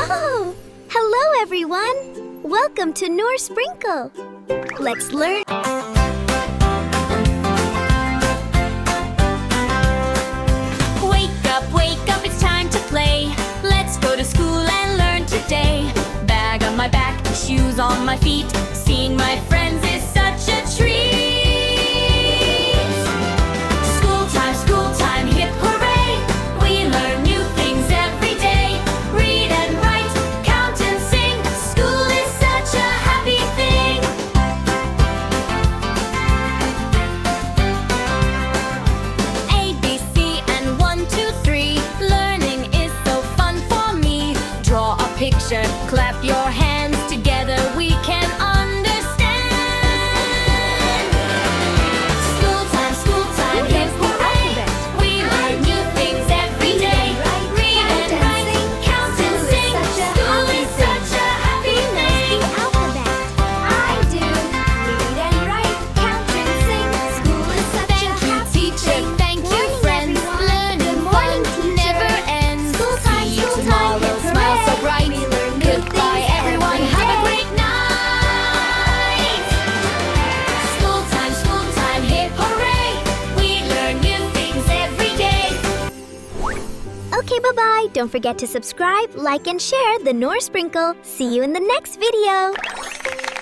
Oh, hello everyone! Welcome to Noor Sprinkle. Let's learn. Wake up, it's time to play. Let's go to school and learn today. Bag on my back, shoes on my feet. Seeing my friends is such a treat. School time, hip hooray. We learn new things every day. Read and write, count and sing. School is such a happy thing. A, B, C, and 1, 2, 3. Learning is so fun for me. Draw a picture, clap your hands. Together we can understand. School time, hip hooray. We learn new things every day. Read and write, count and sing. School is such a happy thing. Alphabet. I do. Read and write, count and sing. School is such a Thank you, happy teacher. thing. Thank you, Morning, friends. everyone. Learning Good morning, fun teacher. never ends. School time, See you hip tomorrow. Smile so hooray. bright. We learn new Goodbye, things everyone. every Have a day. great night. School time, hip hooray. We learn new things every day. Okay, bye-bye. Don't forget to subscribe, like, and share the Noor Sprinkle. See you in the next video.